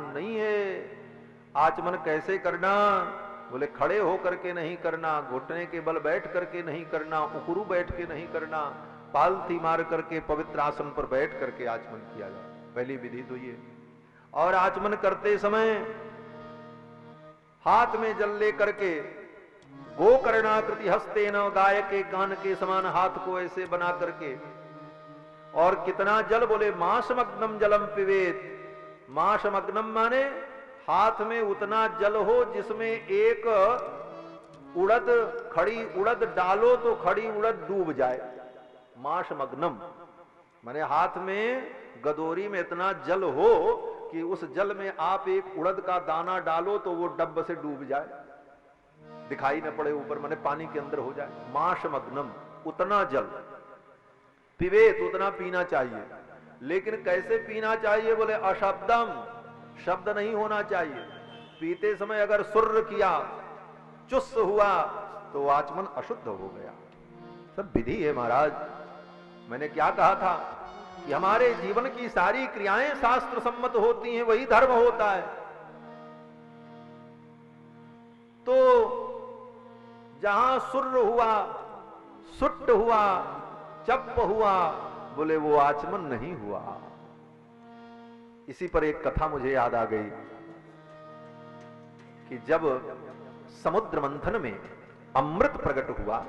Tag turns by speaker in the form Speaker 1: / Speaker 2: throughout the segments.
Speaker 1: नहीं है। आचमन कैसे करना? बोले खड़े होकर के नहीं करना, घुटने के बल बैठ करके नहीं करना, उकरू बैठ के नहीं करना, पालथी मार करके पवित्र आसन पर बैठ करके आचमन किया जाए। पहली विधि तो ये। और आचमन करते समय हाथ में जल लेकर के गोकर्णाकृति हस्ते न, गाय के कान के समान हाथ को ऐसे बना करके, और कितना जल? बोले मासमग्नम जलम पिबेत। मासमग्नम माने हाथ में उतना जल हो जिसमें एक उड़द, खड़ी उड़द डालो तो खड़ी उड़द डूब जाए। मासमग्नम माने हाथ में गदोरी में इतना जल हो कि उस जल में आप एक उड़द का दाना डालो तो वो डब्ब से डूब जाए, दिखाई न पड़े ऊपर, माने पानी के अंदर हो जाए। मासमग्नम, उतना जल पिबेत, उतना पीना चाहिए। लेकिन कैसे पीना चाहिए? बोले अशब्दम, शब्द नहीं होना चाहिए। पीते समय अगर सुर्र किया, चुस्स हुआ, तो आचमन अशुद्ध हो गया। सब विधि है महाराज। मैंने क्या कहा था कि हमारे जीवन की सारी क्रियाएं शास्त्र सम्मत होती हैं, वही धर्म होता है। तो जहां सुर्र हुआ, सुट्ट हुआ, चप्प हुआ, बोले वो आचमन नहीं हुआ। इसी पर एक कथा मुझे याद आ गई कि जब समुद्र मंथन में अमृत प्रकट हुआ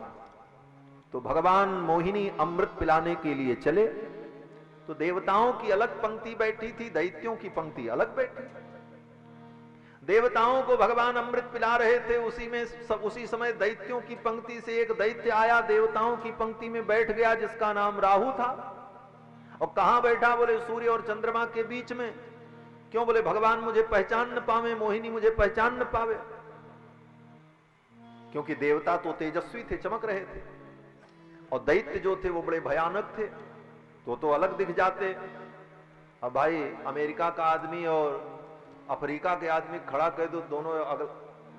Speaker 1: तो भगवान मोहिनी अमृत पिलाने के लिए चले, तो देवताओं की अलग पंक्ति बैठी थी, दैत्यों की पंक्ति अलग बैठी। देवताओं को भगवान अमृत पिला रहे थे, उसी समय दैत्यों की पंक्ति से एक दैत्य आया, देवताओं की पंक्ति में बैठ गया, जिसका नाम राहु था। और कहां बैठा? बोले सूर्य और चंद्रमा के बीच में। क्यों? बोले भगवान मुझे पहचान न पावे, मोहिनी मुझे पहचान न पावे। क्योंकि देवता तो तेजस्वी थे, चमक रहे थे, और दैत्य जो थे वो बड़े भयानक थे, तो अलग दिख जाते। अब भाई अमेरिका का आदमी और अफ्रीका के आदमी खड़ा कर दो, दोनों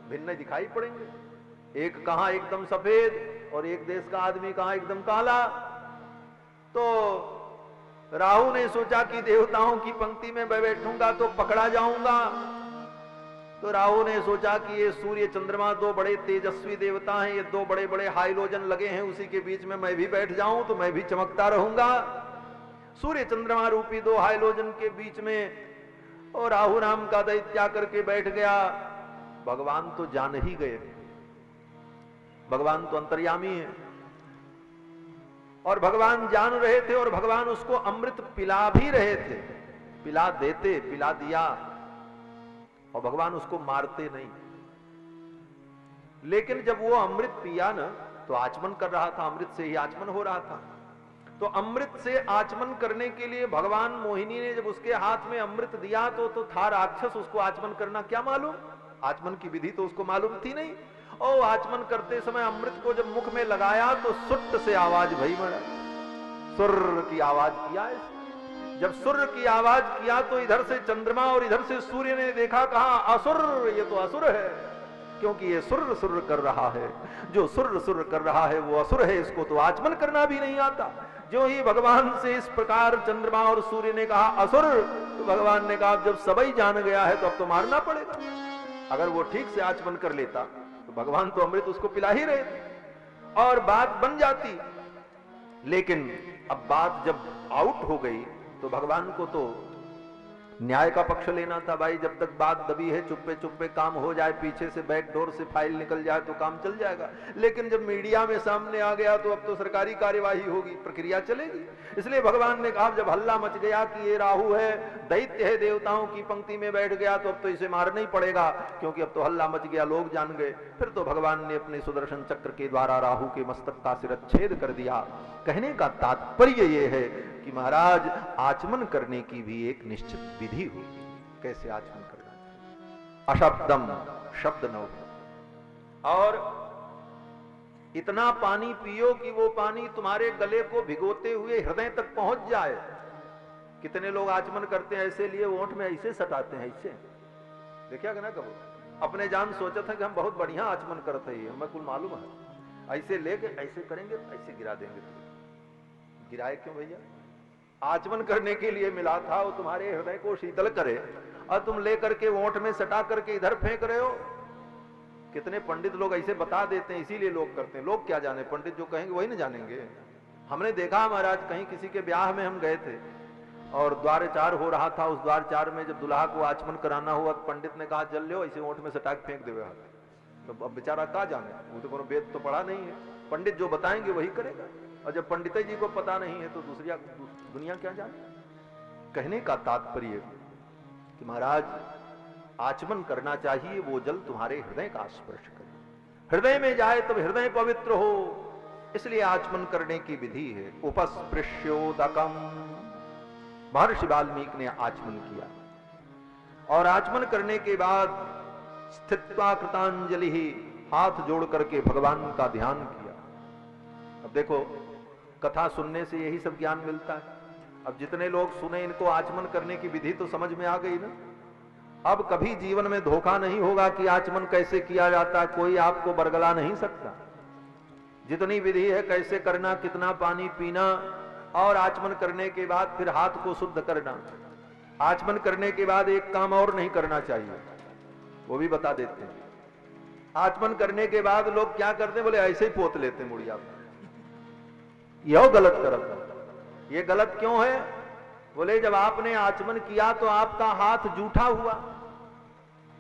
Speaker 1: भिन्न दिखाई पड़ेंगे। एक कहां एकदम सफेद और एक देश का आदमी कहां एकदम काला। तो राहु ने सोचा कि देवताओं की पंक्ति में मैं बैठूंगा तो पकड़ा जाऊंगा। तो राहु ने सोचा कि ये सूर्य चंद्रमा दो बड़े तेजस्वी देवता हैं, ये दो बड़े बड़े हाइलोजन लगे हैं, उसी के बीच में मैं भी बैठ जाऊं तो मैं भी चमकता रहूंगा। सूर्य चंद्रमा रूपी दो हाइलोजन के बीच में और राहु नाम का दैत्य करके बैठ गया। भगवान तो जान ही गए, भगवान तो अंतर्यामी है, और भगवान जान रहे थे, और भगवान उसको अमृत पिला भी रहे थे। पिला देते, पिला दिया, और भगवान उसको मारते नहीं। लेकिन जब वो अमृत पिया ना, तो आचमन कर रहा था, अमृत से ही आचमन हो रहा था। तो अमृत से आचमन करने के लिए भगवान मोहिनी ने जब उसके हाथ में अमृत दिया तो था राक्षस, उसको आचमन करना क्या मालूम, आचमन की विधि तो उसको मालूम थी नहीं। और आचमन करते समय अमृत को जब मुख में लगाया तो सुट्ट से आवाज भई, सुर्र की आवाज किया। जब सुर्र की आवाज किया तो इधर से चंद्रमा और इधर से सूर्य ने देखा, कहा असुर, ये तो असुर है, क्योंकि ये सुर्र सुर्र कर रहा है। जो सुर्र सुर्र कर रहा है वो असुर है, इसको तो आचमन करना भी नहीं आता। जो ही भगवान से इस प्रकार चंद्रमा और सूर्य ने कहा असुर, तो भगवान ने कहा जब सबई जान गया है तो अब तो मारना पड़ेगा। अगर वो ठीक से आचमन कर लेता तो भगवान तो अमृत उसको पिला ही रहे थे और बात बन जाती। लेकिन अब बात जब आउट हो गई तो भगवान को तो न्याय का पक्ष लेना था। भाई जब तक बात दबी है, चुप्पे चुप्पे काम हो जाए, पीछे से बैक डोर से फाइल निकल जाए तो काम चल जाएगा। लेकिन जब मीडिया में सामने आ गया तो अब तो सरकारी कार्यवाही होगी, प्रक्रिया चलेगी। इसलिए भगवान ने कहा जब हल्ला मच गया कि ये राहु है, दैत्य है, देवताओं की पंक्ति में बैठ गया, तो अब तो इसे मारना ही पड़ेगा, क्योंकि अब तो हल्ला मच गया, लोग जान गए। फिर तो भगवान ने अपने सुदर्शन चक्र के द्वारा राहु के मस्तक का शिरच्छेद कर दिया। कहने का तात्पर्य ये है कि महाराज आचमन करने की भी एक निश्चित विधि होगी। कैसे आचमन करना चाहिए? अशब्दम, शब्द न हो, और इतना पानी पियो कि वो पानी तुम्हारे गले को भिगोते हुए हृदय तक पहुंच जाए। कितने लोग आचमन करते हैं ऐसे लिए ओंठ में ऐसे सटाते हैं, ऐसे देखिए ना, कबो अपने जान सोचा था कि हम बहुत बढ़िया आचमन करते हैं, हमें कुल मालूम है, ऐसे लेके ऐसे करेंगे, ऐसे गिरा देंगे। गिराए क्यों भैया? आचमन करने के लिए मिला था, वो तुम्हारे हृदय को शीतल करे और तुम लेकर के ओंठ में सटा करके इधर फेंक रहे हो। कितने पंडित लोग ऐसे बता देते हैं, इसीलिए लोग करते हैं। लोग क्या जाने, पंडित जो कहेंगे वही ना जानेंगे। हमने देखा महाराज, कहीं किसी के ब्याह में हम गए थे और द्वारचार हो रहा था। उस द्वारचार में जब दुल्हा को आचमन कराना हुआ तो पंडित ने कहा जल लो, ऐसे ओंठ में सटा के फेंक देवे हाथ। तो अब बेचारा कहाँ जाने, वो तो कोनो वेद तो पढ़ा नहीं है। पंडित जो बताएंगे वही करेगा, और जब पंडित जी को पता नहीं है तो दूसरी दुनिया क्या जाने। कहने का तात्पर्य कि महाराज आचमन करना चाहिए, वो जल तुम्हारे हृदय का स्पर्श करे, हृदय में जाए तब हृदय पवित्र हो, इसलिए आचमन करने की विधि है। उपस्पृश्योदकम, महर्षि वाल्मीकि ने आचमन किया और आचमन करने के बाद स्थित्वा कृतांजलि, हाथ जोड़ करके भगवान का ध्यान किया। अब देखो, कथा सुनने से यही सब ज्ञान मिलता है। अब जितने लोग सुने, इनको आचमन करने की विधि तो समझ में आ गई ना। अब कभी जीवन में धोखा नहीं होगा कि आचमन कैसे किया जाता है, कोई आपको बरगला नहीं सकता। जितनी विधि है, कैसे करना, कितना पानी पीना, और आचमन करने के बाद फिर हाथ को शुद्ध करना। आचमन करने के बाद एक काम और नहीं करना चाहिए, वो भी बता देते हैं। आचमन करने के बाद लोग क्या करते हैं, बोले ऐसे ही पोत लेते मुड़िया। यह गलत करता है। ये गलत क्यों है? बोले जब आपने आचमन किया तो आपका हाथ जूठा हुआ।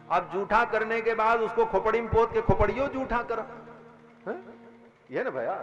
Speaker 1: अब जूठा करने के बाद उसको खोपड़ी में पोत के खोपड़ियों जूठा करा, ये ना भैया।